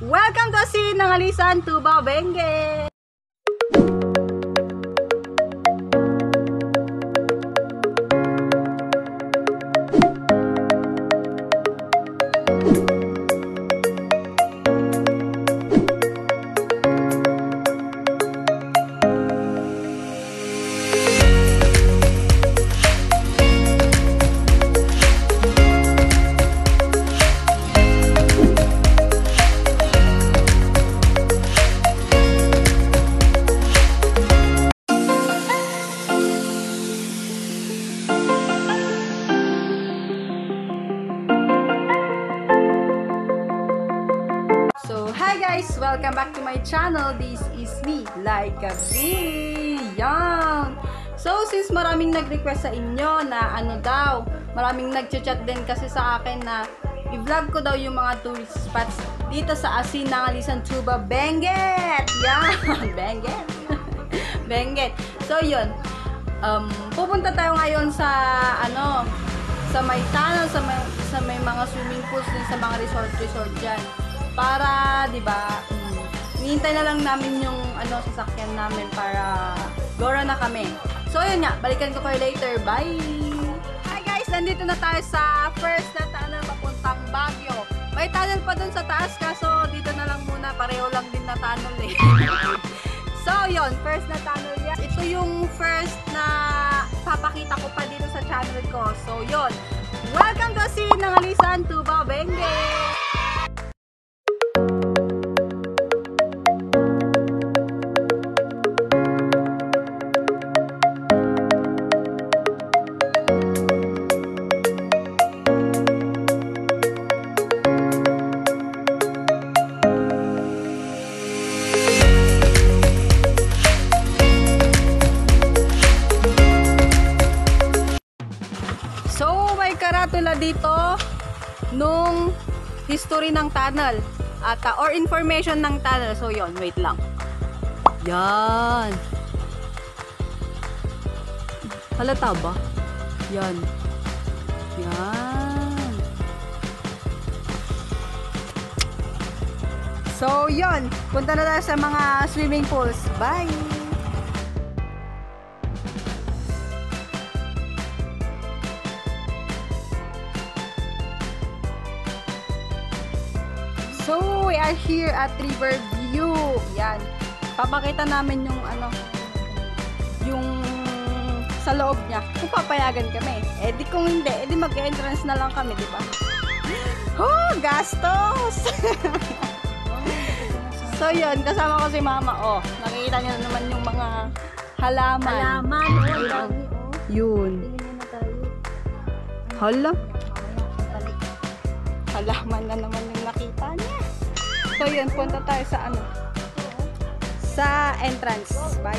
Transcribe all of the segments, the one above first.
Welcome to Asin ng Alisan Tuba Benguet! Hi guys! Welcome back to my channel. This is me, Laika B. Yan! So, since maraming nag-request sa inyo na maraming nag-chat din kasi sa akin na i-vlog ko daw yung mga tourist spots dito sa Asin ng Alisan Tuba Benguet! Yan! Benguet! Benguet! So, yun. Pupunta tayo ngayon sa sa may tunnel, sa may mga swimming pools din, sa mga resort dyan. Para, di ba, hinihintay na lang namin yung sasakyan namin para gora na kami. So, yun nga, balikan ko kayo later. Bye! Hi guys, nandito na tayo sa first na tunnel papuntang Baguio. May tunnel pa dun sa taas, kaso dito na lang muna, pareho lang din na tunnel eh. So, yun, first na tunnel yan. Ito yung first na papakita ko pa dito sa channel ko. So, yun. Welcome to Asin ng Alisan Tuba Benguet! Karatula dito nung history ng tunnel at or information ng tunnel. So yon, wait lang. Yan. Halata ba? Yan. Yan. So yon, punta na tayo sa mga swimming pools. Bye! So, we are here at Riverview. Yan. Papakita namin yung yung sa loob niya. Kung papayagan kami. Eh di kung hindi, eh di mag-entrance na lang kami, di ba? Oh, gastos! So, yun. Kasama ko si Mama. Oh, nakikita niyo naman yung mga halaman. Halaman, oh, dami, oh. Yun. Tingnan na tayo. Hala. Balik. Halaman na naman yung nakita niya. So yun, punta tayo sa sa entrance. Bye.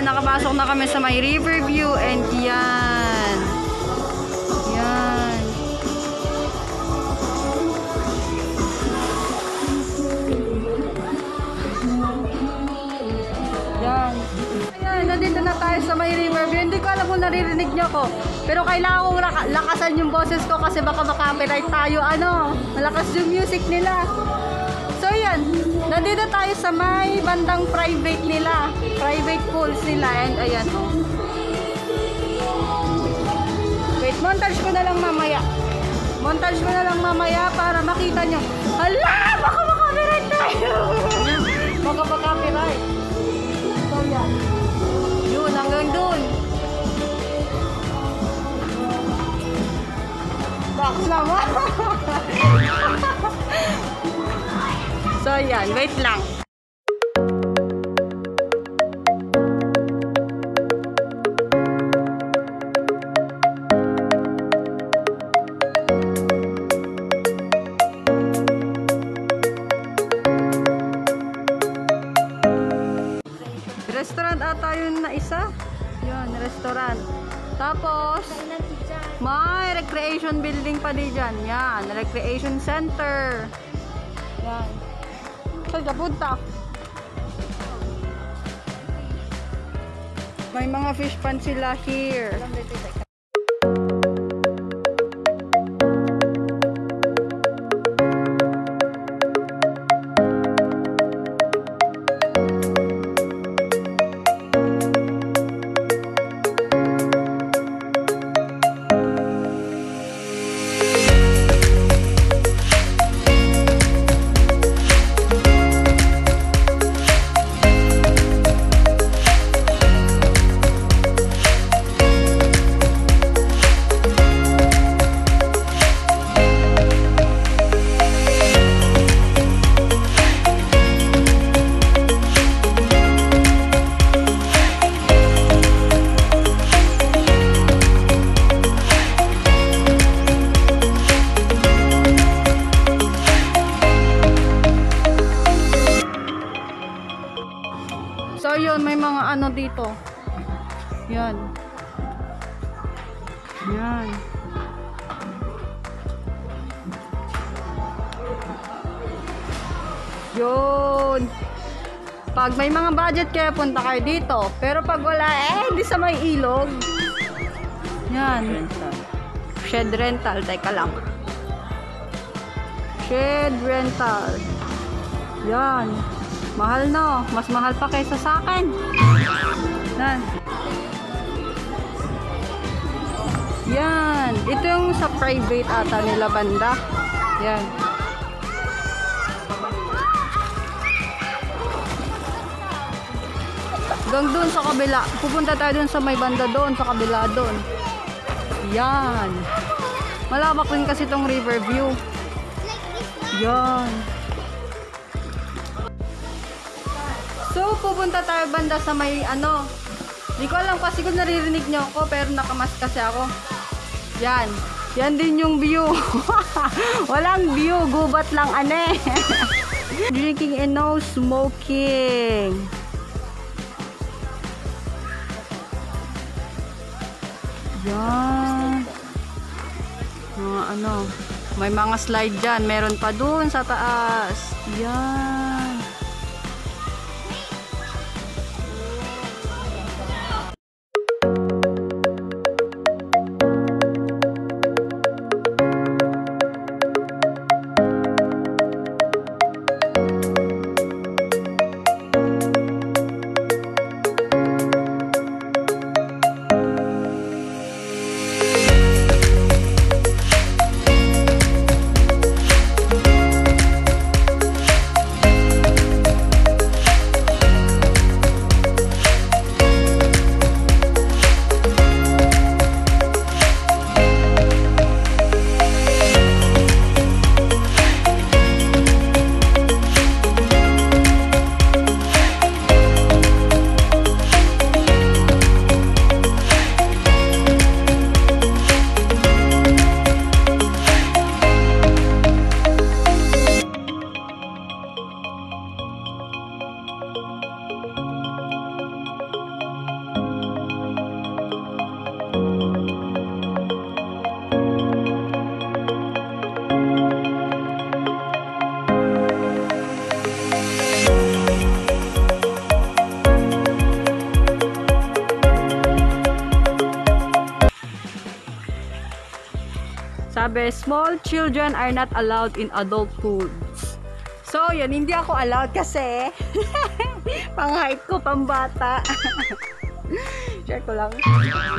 Nakapasok na kami sa may Riverview and yan. Yan. Yan. Ayan, nandito na tayo sa may Riverview. Hindi ko alam kung naririnig niyo ko. Pero kailangan kong lakasan yung boses ko kasi baka makapiright tayo. Malakas yung music nila. So yan, nandito tayo sa may bandang private nila, private pools nila, and ayan oh. Wait, montage ko na lang mamaya. Montage ko na lang mamaya para makita nyo. Hala! Baka makapiright tayo! Baka makapiright. So yan. Yun, hanggang dun. Relax naman. So, yan. Wait lang. Restaurant ata yun na isa. Yun, restaurant. Tapos, may recreation building pa din dyan. Yan, recreation center. Yan. Saan ka punta? May mga fish pan sila here. So yun, may mga ano dito. Yan. Yan. Yun. Pag may mga budget kayo, punta kayo dito. Pero pag wala, hindi sa may ilog. Yan. Shed rental. Teka lang. Shed rental. Yan. Mahal no. Mas mahal pa kaysa sa akin. Yan. Yan. Ito yung sa private ata nila banda. Yan. Hanggang doon sa kabila. Pupunta tayo doon sa may banda doon. Sa kabila doon. Yan. Malawak rin kasi itong river view. Yan. So, pupunta tayo banda sa may ano. Hindi ko alam kasi kung naririnig nyo ako, pero nakamas kasi ako. Yan. Yan din yung view. Walang view. Gubat lang ane. Drinking and no smoking. Yan. Mga ano. May mga slide dyan. Meron pa dun sa taas. Yan. Sabi, small children are not allowed in adult pools. So, yun, hindi ako allowed kasi pang height ko, pang bata. Share ko lang. Yan.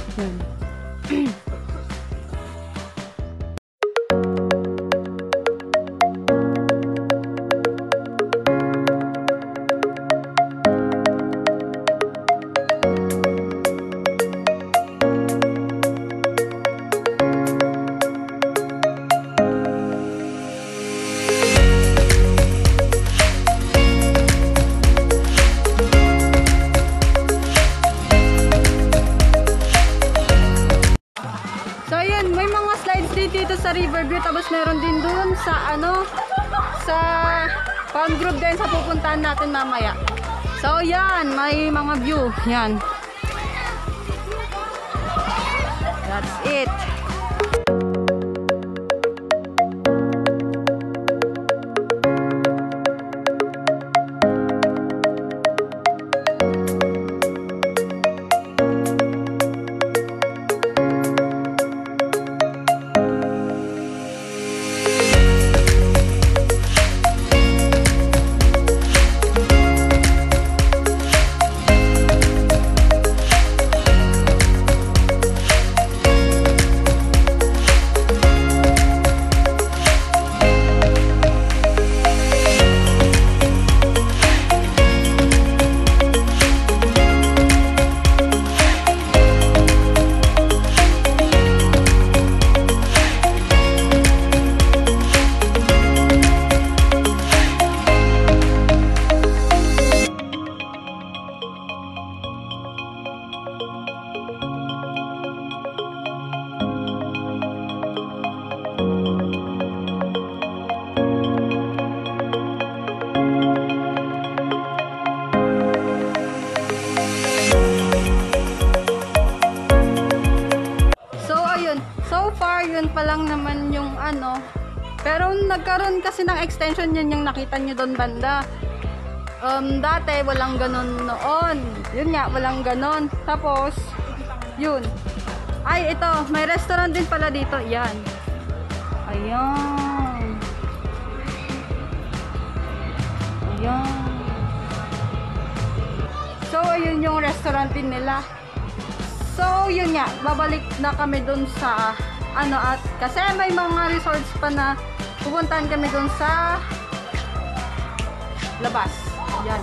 dito sa Riverview, tapos meron din dun sa ano, sa Palm Grove din sa pupuntahan natin mamaya. So yan, may mga view. Yan. That's it. Yun pa lang naman yung ano, pero nagkaroon kasi ng extension, yun yung nakita nyo doon banda. Dati walang ganon noon, yun nga, walang ganon. Tapos yun, ay ito, may restaurant din pala dito, yan, ayan, ayan. So ayun yung restaurant din nila. So yun nga, babalik na kami dun sa ano, at kasi may mga resorts pa na pupuntahan kami dun sa labas. Yan.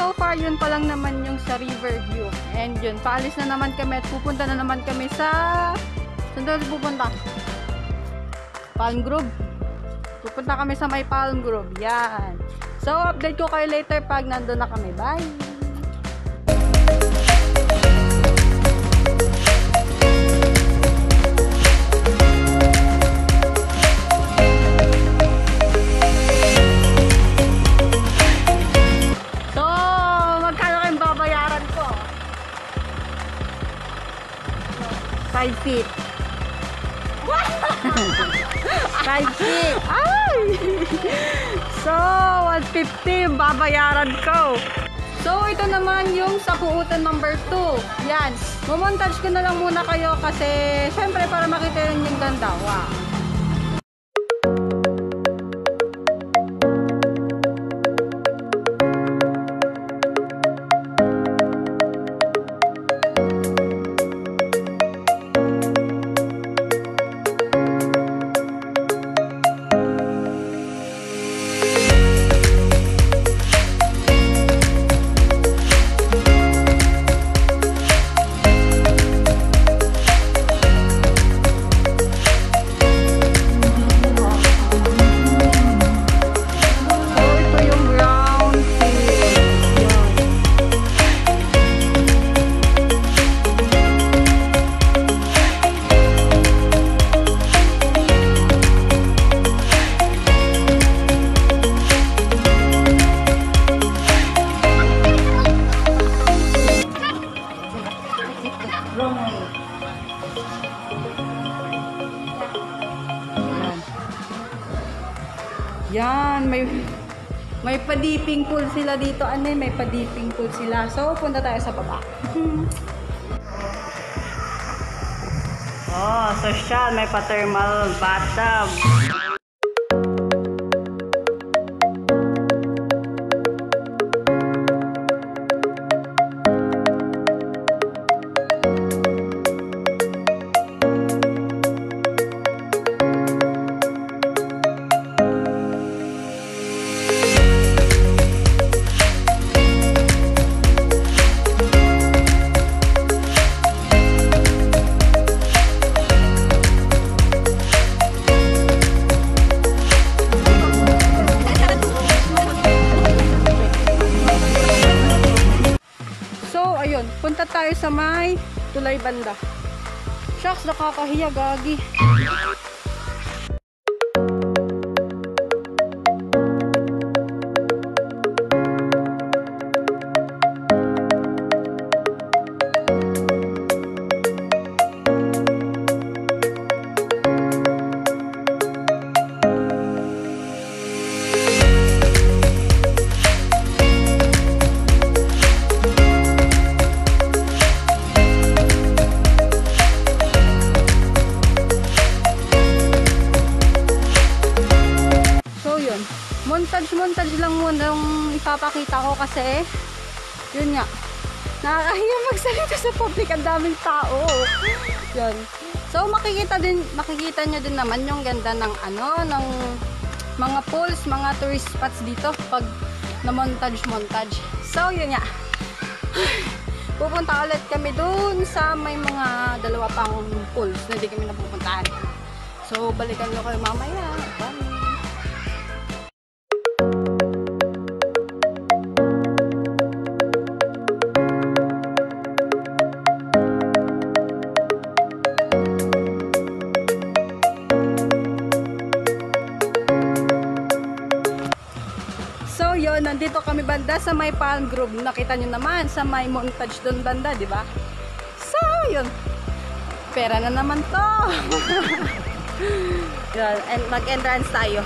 So far yun pa lang naman yung sa Riverview. And yun, paalis na naman kami at pupunta na naman kami sa, saan doon pupunta? Palm Grove. Pupunta kami sa may Palm Grove. Yan. So, update ko kayo later pag nandun na kami. Bye! So, magkano kayong babayaran ko? 5 feet. 5 feet. Ay! So, 150 babayaran ko. So, ito naman yung sa puutan number 2. Yan. Mumontage ko na lang muna kayo kasi syempre para makita rin yung ganda. Wow. Yan, may pa-dipping pool sila dito. Ano, may pa-dipping pool sila. So, punta tayo sa baba. Oh, social, may pa-thermal bathtub. tayo sa may tulay banda. Shucks, nakakahiya, gagi. Montage lang muna yung ipapakita ko kasi yun nga, nakakahiya magsalita sa public, ang daming tao. Yun. So makikita nyo din naman yung ganda ng ng mga pools, mga tourist spots dito pag na-montage. So yun nga. Pupunta ulit kami dun sa may mga dalawa pang pools na hindi kami napupuntahan. So balikan ko kayo mamaya. Bye! So yun, nandito kami banda sa may palm grove. Nakita nyo naman sa may montage doon banda, di ba? So yun, pera na naman to. Yun, and mag-entrance tayo.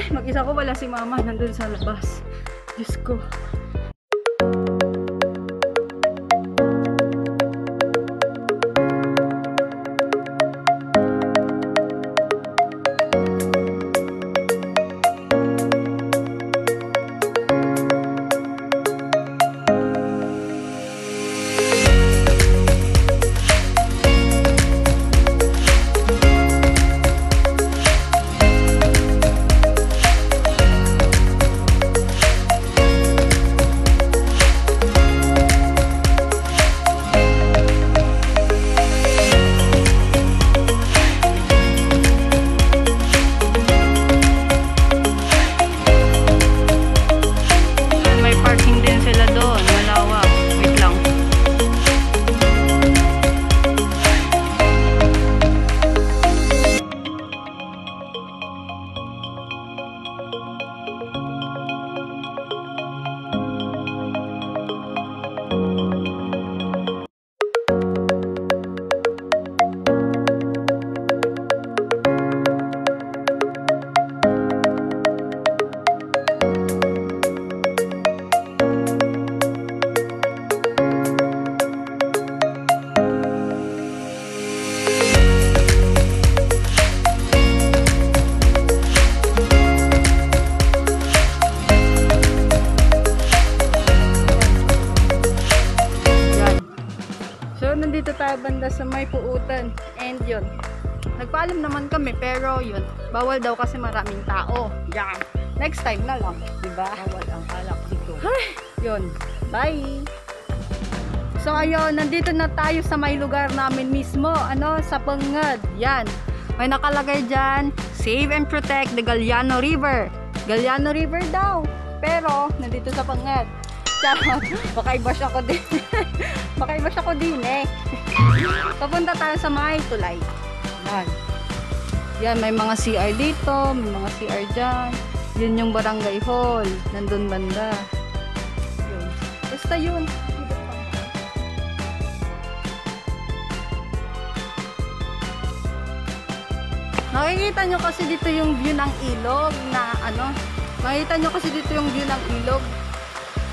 Mag-isa ko, wala si mama nandun sa labas. Diyos ko. tayo banda sa may puutan. And yun. Nagpaalam naman kami, pero yun. Bawal daw kasi maraming tao. Yan. Next time na lang. Diba? Bawal ang alak dito. Yun. Bye! So ayun, nandito na tayo sa may lugar namin mismo. Ano? Sa Pangad. Yan. May nakalagay dyan, Save and Protect the Galiano River. Galiano River daw. Pero, nandito sa Pangad. Charot. Baka i-bash ako din. Baka i-bash ako din eh. Papunta tayo sa may tulay. Yan. Yan, may mga CR dito. May mga CR dyan. Yun yung barangay hall. Nandun banda. Yun. Basta yun. Nakikita nyo kasi dito yung view ng ilog na ano. Nakikita nyo kasi dito yung view ng ilog.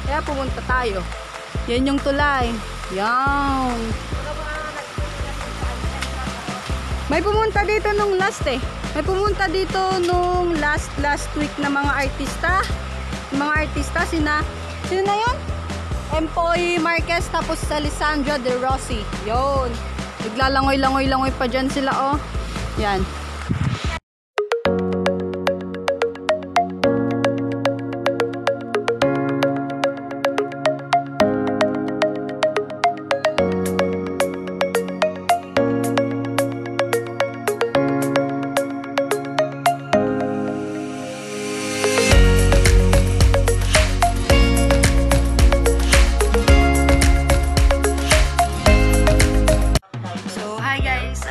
Kaya pumunta tayo. Yan yung tulay. Yan. May pumunta dito nung last eh. May pumunta dito nung last week na mga artista. Mga artista sino na yun? Empoy Marquez tapos Alessandra De Rossi. Yun. Naglalangoy-langoy-langoy pa dyan sila oh. Yan.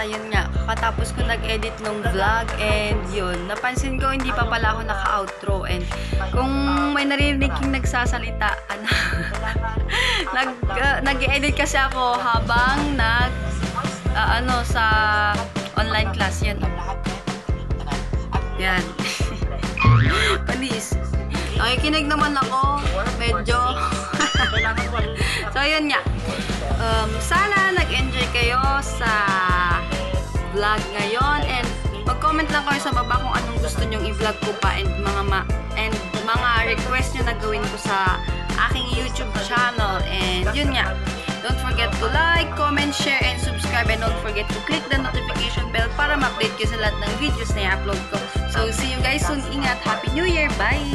Ayun nga, patapos ko nag-edit nung vlog and yun, napansin ko hindi pa pala ako naka-outro and kung may naririnig yung nagsasalita, ano, nag-edit kasi ako habang sa online class yan. Yan. Panis. Nakikinig naman ako, medyo. So yun nga. Sana nag-enjoy kayo sa vlog ngayon and mag-comment lang kayo sa baba kung anong gusto nyong i-vlog ko pa and mga request nyo na gawin ko sa aking YouTube channel. And yun nga, don't forget to like, comment, share, and subscribe, and don't forget to click the notification bell para ma-update kayo sa lahat ng videos na i-upload ko. So see you guys soon. Ingat. Happy New Year. Bye!